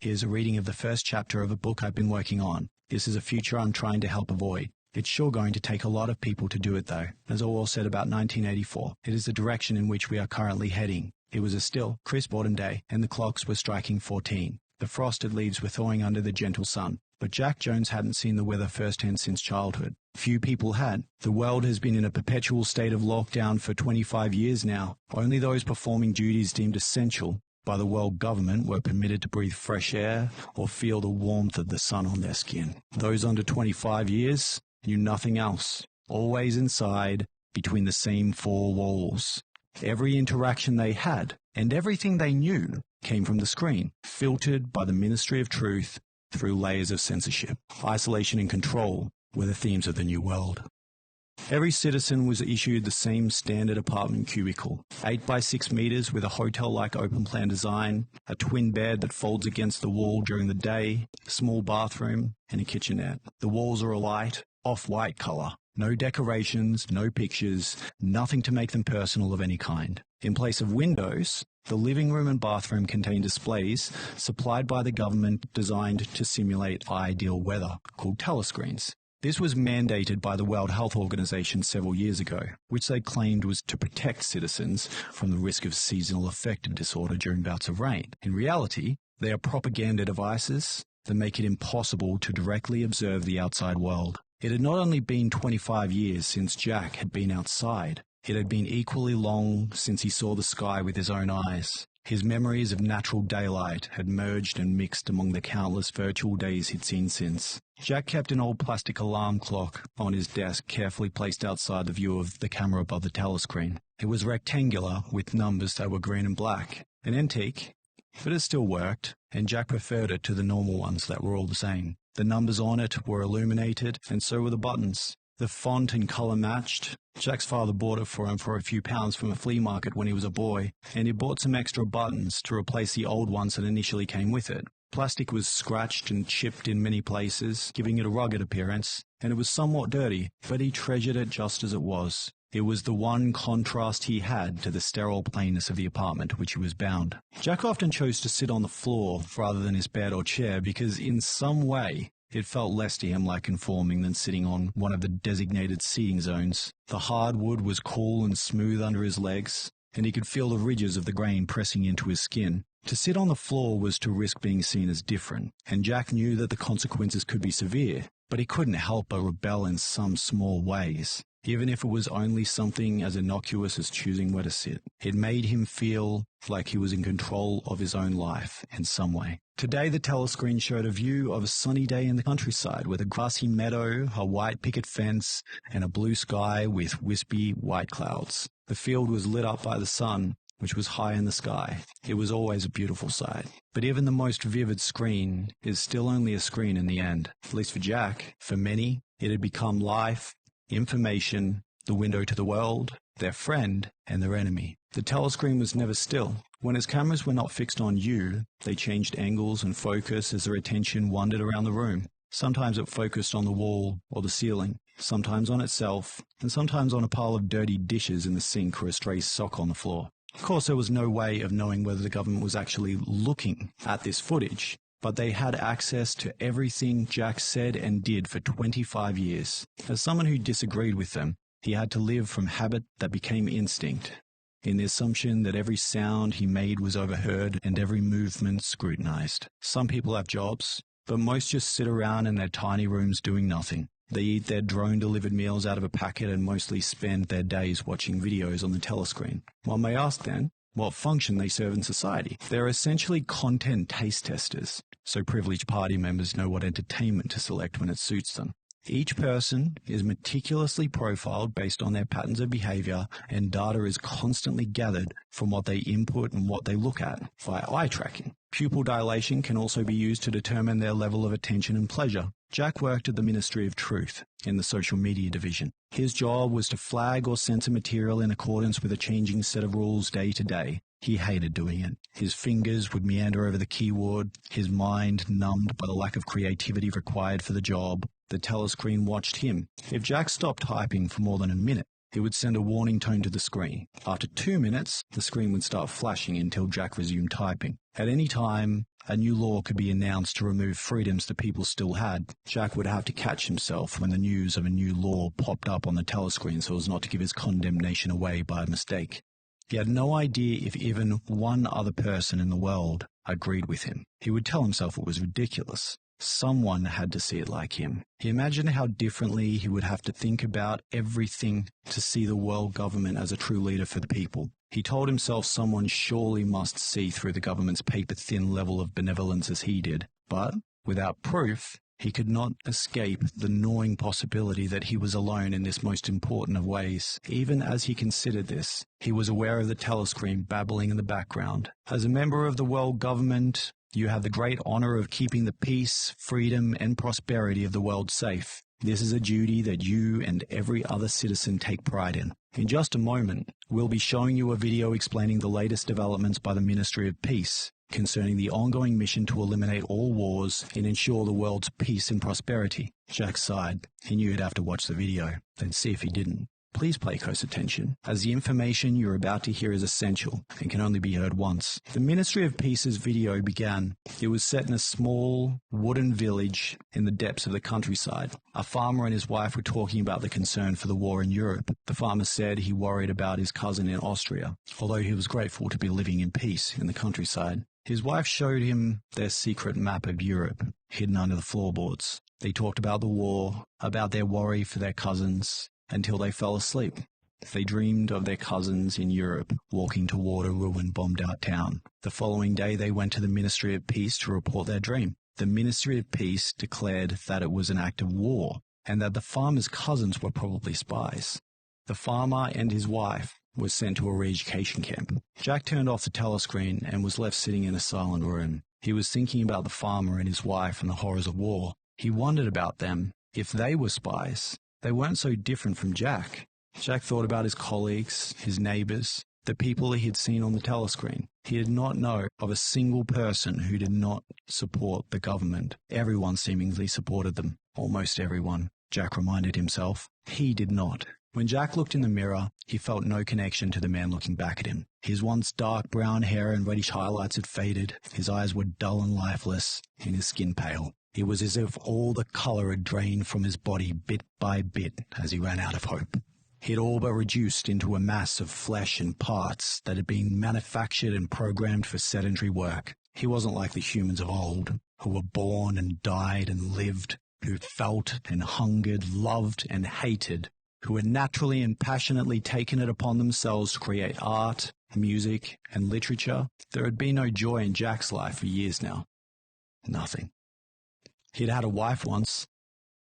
Here's a reading of the first chapter of a book I've been working on. This is a future I'm trying to help avoid. It's sure going to take a lot of people to do it though. As Orwell said about 1984, it is the direction in which we are currently heading. It was a still, crisp autumn day, and the clocks were striking 14. The frosted leaves were thawing under the gentle sun. But Jack Jones hadn't seen the weather firsthand since childhood. Few people had. The world has been in a perpetual state of lockdown for 25 years now. Only those performing duties deemed essential by the world government were permitted to breathe fresh air or feel the warmth of the sun on their skin. Those under 25 years knew nothing else. Always inside, between the same four walls. Every interaction they had, and everything they knew, came from the screen, filtered by the Ministry of Truth through layers of censorship. Isolation and control were the themes of the new world. Every citizen was issued the same standard apartment cubicle, 8 by 6 meters with a hotel-like open-plan design, a twin bed that folds against the wall during the day, a small bathroom, and a kitchenette. The walls are a light, off-white color. No decorations, no pictures, nothing to make them personal of any kind. In place of windows, the living room and bathroom contain displays supplied by the government designed to simulate ideal weather, called telescreens. This was mandated by the World Health Organization several years ago, which they claimed was to protect citizens from the risk of seasonal affective disorder during bouts of rain. In reality, they are propaganda devices that make it impossible to directly observe the outside world. It had not only been 25 years since Jack had been outside, it had been equally long since he saw the sky with his own eyes. His memories of natural daylight had merged and mixed among the countless virtual days he'd seen since. Jack kept an old plastic alarm clock on his desk, carefully placed outside the view of the camera above the telescreen. It was rectangular, with numbers that were green and black. An antique, but it still worked, and Jack preferred it to the normal ones that were all the same. The numbers on it were illuminated, and so were the buttons. The font and color matched. Jack's father bought it for him for a few pounds from a flea market when he was a boy, and he bought some extra buttons to replace the old ones that initially came with it. Plastic was scratched and chipped in many places, giving it a rugged appearance, and it was somewhat dirty, but he treasured it just as it was. It was the one contrast he had to the sterile plainness of the apartment to which he was bound. Jack often chose to sit on the floor rather than his bed or chair because in some way it felt less to him like conforming than sitting on one of the designated seating zones. The hardwood was cool and smooth under his legs, and he could feel the ridges of the grain pressing into his skin. To sit on the floor was to risk being seen as different, and Jack knew that the consequences could be severe, but he couldn't help but rebel in some small ways. Even if it was only something as innocuous as choosing where to sit. It made him feel like he was in control of his own life in some way. Today, the telescreen showed a view of a sunny day in the countryside with a grassy meadow, a white picket fence, and a blue sky with wispy white clouds. The field was lit up by the sun, which was high in the sky. It was always a beautiful sight. But even the most vivid screen is still only a screen in the end. At least for Jack. For many, it had become life, information, the window to the world, their friend, and their enemy. The telescreen was never still. When his cameras were not fixed on you, they changed angles and focus as their attention wandered around the room. Sometimes it focused on the wall or the ceiling, sometimes on itself, and sometimes on a pile of dirty dishes in the sink or a stray sock on the floor. Of course, there was no way of knowing whether the government was actually looking at this footage, but they had access to everything Jack said and did for 25 years. As someone who disagreed with them, he had to live from habit that became instinct, in the assumption that every sound he made was overheard and every movement scrutinized. Some people have jobs, but most just sit around in their tiny rooms doing nothing. They eat their drone-delivered meals out of a packet and mostly spend their days watching videos on the telescreen. One may ask then, what function they serve in society? They're essentially content taste testers, so privileged party members know what entertainment to select when it suits them. Each person is meticulously profiled based on their patterns of behavior, and data is constantly gathered from what they input and what they look at via eye tracking. Pupil dilation can also be used to determine their level of attention and pleasure. Jack worked at the Ministry of Truth in the social media division. His job was to flag or censor material in accordance with a changing set of rules day to day. He hated doing it. His fingers would meander over the keyboard, his mind numbed by the lack of creativity required for the job. The telescreen watched him. If Jack stopped typing for more than a minute, it would send a warning tone to the screen. After 2 minutes, the screen would start flashing until Jack resumed typing. At any time, a new law could be announced to remove freedoms the people still had. Jack would have to catch himself when the news of a new law popped up on the telescreen so as not to give his condemnation away by mistake. He had no idea if even one other person in the world agreed with him. He would tell himself it was ridiculous. Someone had to see it like him. He imagined how differently he would have to think about everything to see the world government as a true leader for the people. He told himself someone surely must see through the government's paper-thin level of benevolence as he did. But, without proof, he could not escape the gnawing possibility that he was alone in this most important of ways. Even as he considered this, he was aware of the telescreen babbling in the background. As a member of the world government, you have the great honor of keeping the peace, freedom, and prosperity of the world safe. This is a duty that you and every other citizen take pride in. In just a moment, we'll be showing you a video explaining the latest developments by the Ministry of Peace concerning the ongoing mission to eliminate all wars and ensure the world's peace and prosperity. Jack sighed. He knew he'd have to watch the video, then see if he didn't. Please pay close attention, as the information you're about to hear is essential and can only be heard once. The Ministry of Peace's video began. It was set in a small, wooden village in the depths of the countryside. A farmer and his wife were talking about the concern for the war in Europe. The farmer said he worried about his cousin in Austria, although he was grateful to be living in peace in the countryside. His wife showed him their secret map of Europe, hidden under the floorboards. They talked about the war, about their worry for their cousins, until they fell asleep. They dreamed of their cousins in Europe, walking toward a ruined, bombed-out town. The following day, they went to the Ministry of Peace to report their dream. The Ministry of Peace declared that it was an act of war, and that the farmer's cousins were probably spies. The farmer and his wife were sent to a re-education camp. Jack turned off the telescreen and was left sitting in a silent room. He was thinking about the farmer and his wife and the horrors of war. He wondered about them, if they were spies. They weren't so different from Jack. Jack thought about his colleagues, his neighbors, the people he had seen on the telescreen. He did not know of a single person who did not support the government. Everyone seemingly supported them. Almost everyone, Jack reminded himself. He did not. When Jack looked in the mirror, he felt no connection to the man looking back at him. His once dark brown hair and reddish highlights had faded. His eyes were dull and lifeless, and his skin pale. It was as if all the colour had drained from his body bit by bit as he ran out of hope. He had all but reduced into a mass of flesh and parts that had been manufactured and programmed for sedentary work. He wasn't like the humans of old, who were born and died and lived, who felt and hungered, loved and hated, who had naturally and passionately taken it upon themselves to create art, music, and literature. There had been no joy in Jack's life for years now. Nothing. He'd had a wife once.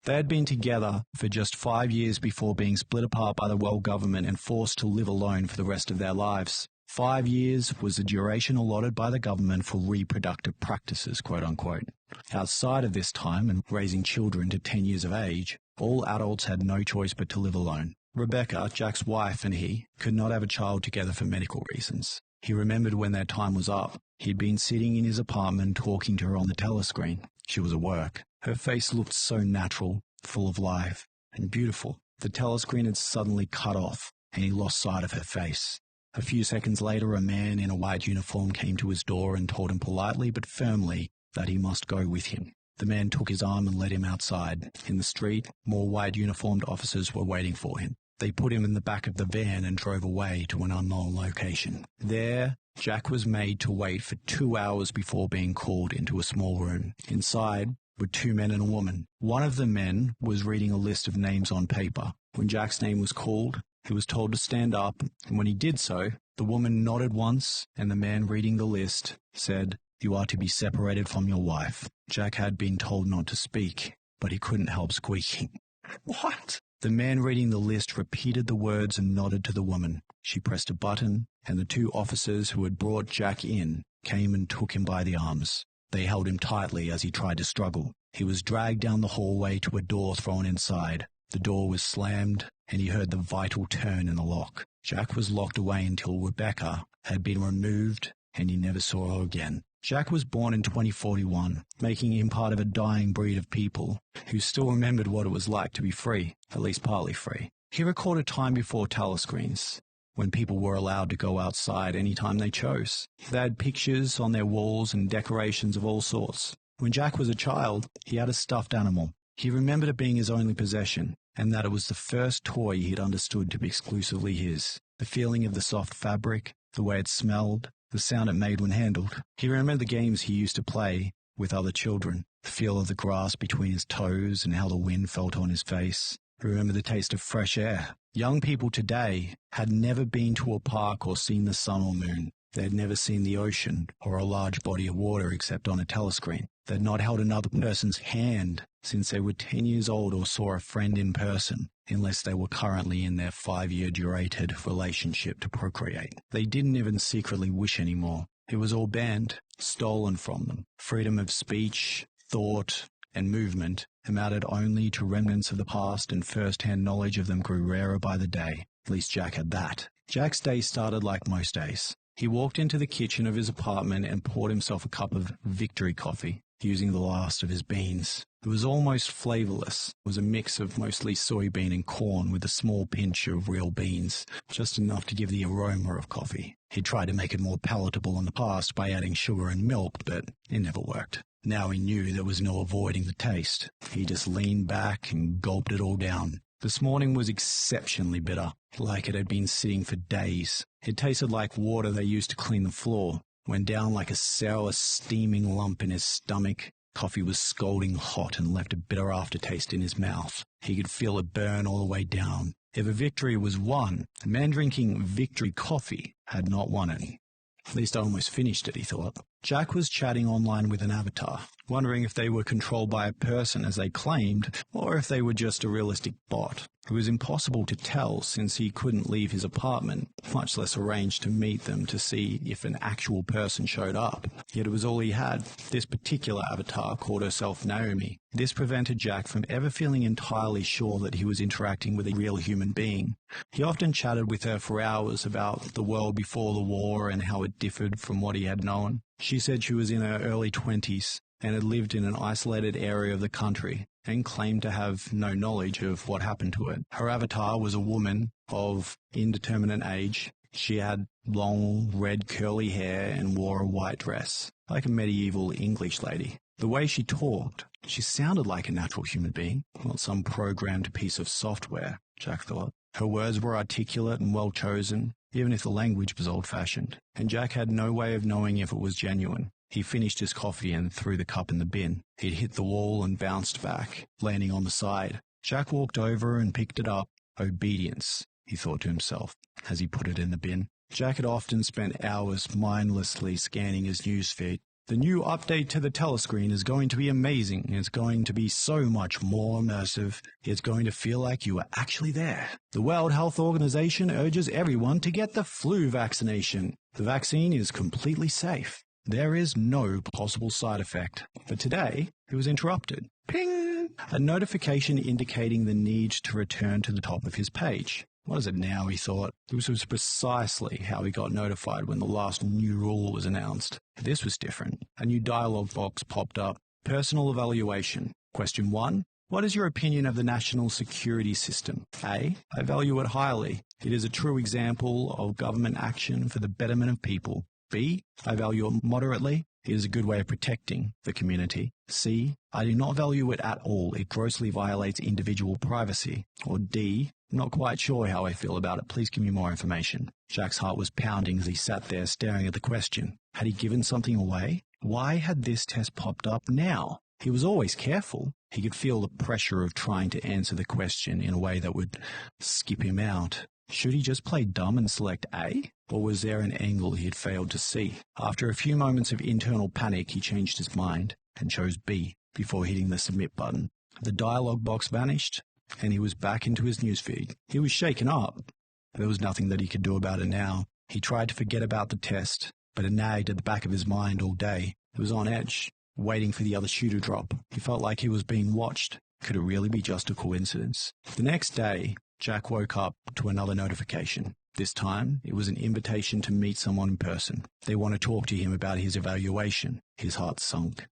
They had been together for just 5 years before being split apart by the world government and forced to live alone for the rest of their lives. 5 years was the duration allotted by the government for reproductive practices, quote-unquote. Outside of this time and raising children to 10 years of age, all adults had no choice but to live alone. Rebecca, Jack's wife, and he could not have a child together for medical reasons. He remembered when their time was up. He'd been sitting in his apartment talking to her on the telescreen. She was at work. Her face looked so natural, full of life, and beautiful. The telescreen had suddenly cut off, and he lost sight of her face. A few seconds later, a man in a white uniform came to his door and told him politely but firmly that he must go with him. The man took his arm and led him outside. In the street, more white uniformed officers were waiting for him. They put him in the back of the van and drove away to an unknown location. There, Jack was made to wait for 2 hours before being called into a small room. Inside were 2 men and a woman. One of the men was reading a list of names on paper. When Jack's name was called, he was told to stand up, and when he did so, the woman nodded once, and the man reading the list said, "You are to be separated from your wife." Jack had been told not to speak, but he couldn't help squeaking. What? The man reading the list repeated the words and nodded to the woman. She pressed a button, and the 2 officers who had brought Jack in came and took him by the arms. They held him tightly as he tried to struggle. He was dragged down the hallway to a door thrown inside. The door was slammed, and he heard the vital turn in the lock. Jack was locked away until Rebecca had been removed, and he never saw her again. Jack was born in 2041, making him part of a dying breed of people who still remembered what it was like to be free, at least partly free. He recorded time before telescreens, when people were allowed to go outside anytime they chose. They had pictures on their walls and decorations of all sorts. When Jack was a child, he had a stuffed animal. He remembered it being his only possession, and that it was the first toy he'd understood to be exclusively his. The feeling of the soft fabric, the way it smelled, the sound it made when handled. He remembered the games he used to play with other children, the feel of the grass between his toes and how the wind felt on his face. He remembered the taste of fresh air. Young people today had never been to a park or seen the sun or moon. They had never seen the ocean or a large body of water except on a telescreen. They had not held another person's hand since they were 10 years old or saw a friend in person, unless they were currently in their 5-year durated relationship to procreate. They didn't even secretly wish anymore. It was all banned, stolen from them. Freedom of speech, thought, and movement amounted only to remnants of the past, and first-hand knowledge of them grew rarer by the day. At least Jack had that. Jack's day started like most days. He walked into the kitchen of his apartment and poured himself a cup of Victory coffee, using the last of his beans. It was almost flavorless. It was a mix of mostly soybean and corn with a small pinch of real beans, just enough to give the aroma of coffee. He tried to make it more palatable in the past by adding sugar and milk, but it never worked. Now he knew there was no avoiding the taste. He just leaned back and gulped it all down. This morning was exceptionally bitter, like it had been sitting for days. It tasted like water they used to clean the floor. Went down like a sour, steaming lump in his stomach. Coffee was scalding hot and left a bitter aftertaste in his mouth. He could feel it burn all the way down. If a victory was won, the man drinking Victory coffee had not won any. At least I almost finished it, he thought. Jack was chatting online with an avatar, wondering if they were controlled by a person as they claimed, or if they were just a realistic bot. It was impossible to tell since he couldn't leave his apartment, much less arrange to meet them to see if an actual person showed up. Yet it was all he had. This particular avatar called herself Naomi. This prevented Jack from ever feeling entirely sure that he was interacting with a real human being. He often chatted with her for hours about the world before the war and how it differed from what he had known. She said she was in her early 20s and had lived in an isolated area of the country and claimed to have no knowledge of what happened to it. Her avatar was a woman of indeterminate age. She had long, red curly hair and wore a white dress, like a medieval English lady. The way she talked, she sounded like a natural human being, not some programmed piece of software, Jack thought. Her words were articulate and well chosen, even if the language was old-fashioned, and Jack had no way of knowing if it was genuine. He finished his coffee and threw the cup in the bin. It hit the wall and bounced back, landing on the side. Jack walked over and picked it up. Obedience, he thought to himself, as he put it in the bin. Jack had often spent hours mindlessly scanning his newsfeed. The new update to the telescreen is going to be amazing. It's going to be so much more immersive. It's going to feel like you are actually there. The World Health Organization urges everyone to get the flu vaccination. The vaccine is completely safe. There is no possible side effect. But today, it was interrupted. Ping! A notification indicating the need to return to the top of his page. What is it now, he thought. This was precisely how he got notified when the last new rule was announced. This was different. A new dialog box popped up. Personal evaluation. Question 1. What is your opinion of the national security system? A. I value it highly. It is a true example of government action for the betterment of people. B. I value it moderately. It is a good way of protecting the community. C. I do not value it at all. It grossly violates individual privacy. Or D. I'm not quite sure how I feel about it. Please give me more information. Jack's heart was pounding as he sat there staring at the question. Had he given something away? Why had this test popped up now? He was always careful. He could feel the pressure of trying to answer the question in a way that would skip him out. Should he just play dumb and select A? Or was there an angle he had failed to see? After a few moments of internal panic, he changed his mind and chose B before hitting the submit button. The dialog box vanished, and he was back into his newsfeed. He was shaken up. There was nothing that he could do about it now. He tried to forget about the test, but it nagged at the back of his mind all day. He was on edge, waiting for the other shoe to drop. He felt like he was being watched. Could it really be just a coincidence? The next day, Jack woke up to another notification. This time, it was an invitation to meet someone in person. They want to talk to him about his evaluation. His heart sunk.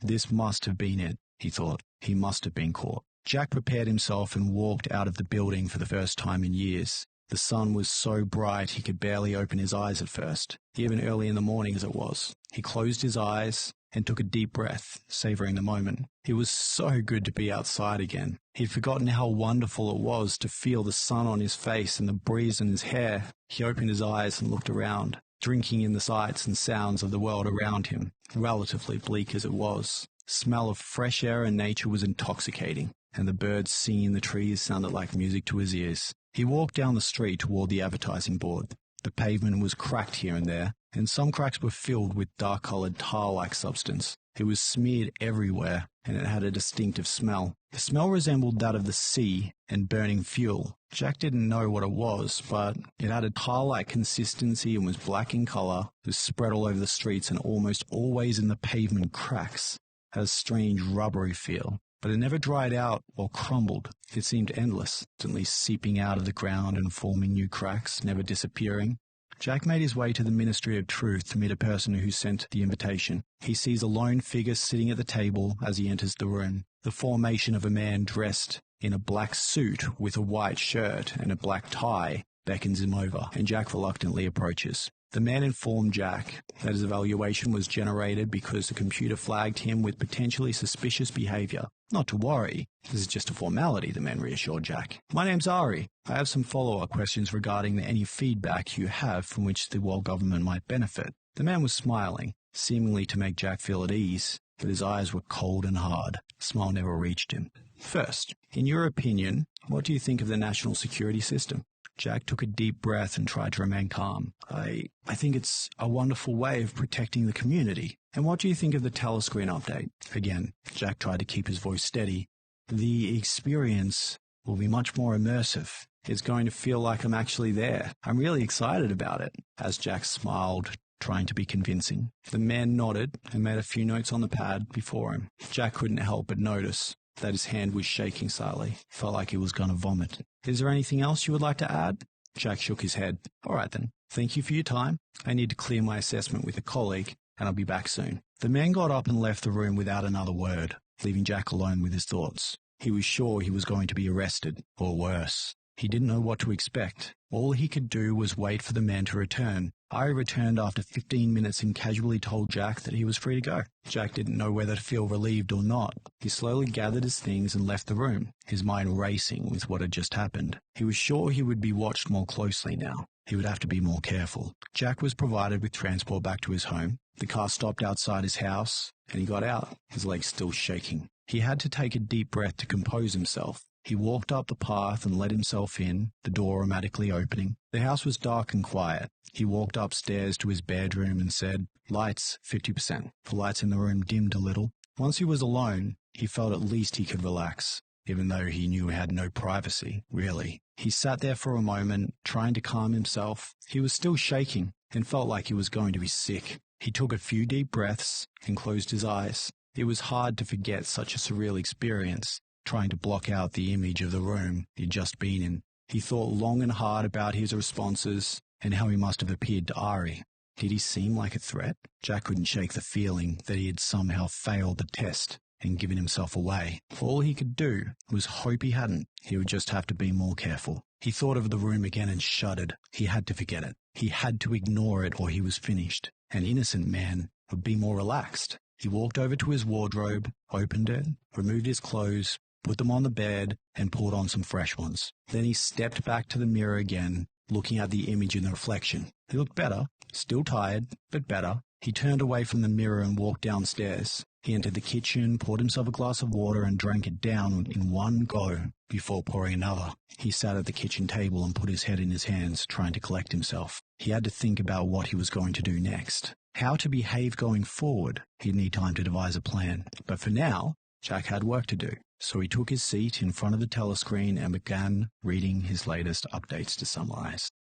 This must have been it, he thought. He must have been caught. Jack prepared himself and walked out of the building for the first time in years. The sun was so bright he could barely open his eyes at first, even early in the morning as it was. He closed his eyes and took a deep breath, savoring the moment. It was so good to be outside again. He'd forgotten how wonderful it was to feel the sun on his face and the breeze in his hair. He opened his eyes and looked around, drinking in the sights and sounds of the world around him, relatively bleak as it was. The smell of fresh air and nature was intoxicating, and the birds singing in the trees sounded like music to his ears. He walked down the street toward the advertising board. The pavement was cracked here and there, and some cracks were filled with dark-coloured tar-like substance. It was smeared everywhere, and it had a distinctive smell. The smell resembled that of the sea and burning fuel. Jack didn't know what it was, but it had a tar-like consistency and was black in colour. It was spread all over the streets and almost always in the pavement cracks. It had a strange rubbery feel, but it never dried out or crumbled. It seemed endless, constantly seeping out of the ground and forming new cracks, never disappearing. Jack made his way to the Ministry of Truth to meet a person who sent the invitation. He sees a lone figure sitting at the table as he enters the room. The formation of a man dressed in a black suit with a white shirt and a black tie beckons him over, and Jack reluctantly approaches. The man informed Jack that his evaluation was generated because the computer flagged him with potentially suspicious behaviour. Not to worry, this is just a formality, the man reassured Jack. My name's Ari. I have some follow-up questions regarding any feedback you have from which the world government might benefit. The man was smiling, seemingly to make Jack feel at ease, but his eyes were cold and hard. The smile never reached him. First, in your opinion, what do you think of the national security system? Jack took a deep breath and tried to remain calm. I think it's a wonderful way of protecting the community. And what do you think of the telescreen update? Again, Jack tried to keep his voice steady. The experience will be much more immersive. It's going to feel like I'm actually there. I'm really excited about it, as Jack smiled, trying to be convincing. The man nodded and made a few notes on the pad before him. Jack couldn't help but notice that his hand was shaking slightly. Felt like he was going to vomit. Is there anything else you would like to add? Jack shook his head. All right then. Thank you for your time. I need to clear my assessment with a colleague, and I'll be back soon. The man got up and left the room without another word, leaving Jack alone with his thoughts. He was sure he was going to be arrested, or worse. He didn't know what to expect. All he could do was wait for the man to return. Ari returned after 15 minutes and casually told Jack that he was free to go. Jack didn't know whether to feel relieved or not. He slowly gathered his things and left the room, his mind racing with what had just happened. He was sure he would be watched more closely now. He would have to be more careful. Jack was provided with transport back to his home. The car stopped outside his house, and he got out, his legs still shaking. He had to take a deep breath to compose himself. He walked up the path and let himself in, the door automatically opening. The house was dark and quiet. He walked upstairs to his bedroom and said, "Lights, 50%. The lights in the room dimmed a little. Once he was alone, he felt at least he could relax, even though he knew he had no privacy, really. He sat there for a moment, trying to calm himself. He was still shaking and felt like he was going to be sick. He took a few deep breaths and closed his eyes. It was hard to forget such a surreal experience, trying to block out the image of the room he'd just been in. He thought long and hard about his responses and how he must have appeared to Ari. Did he seem like a threat? Jack couldn't shake the feeling that he had somehow failed the test and given himself away. All he could do was hope he hadn't. He would just have to be more careful. He thought of the room again and shuddered. He had to forget it. He had to ignore it or he was finished. An innocent man would be more relaxed. He walked over to his wardrobe, opened it, removed his clothes, put them on the bed, and pulled on some fresh ones. Then he stepped back to the mirror again, looking at the image in the reflection. He looked better, still tired, but better. He turned away from the mirror and walked downstairs. He entered the kitchen, poured himself a glass of water and drank it down in one go before pouring another. He sat at the kitchen table and put his head in his hands, trying to collect himself. He had to think about what he was going to do next. How to behave going forward. He'd need time to devise a plan. But for now, Jack had work to do. So he took his seat in front of the telescreen and began reading his latest updates to summarize.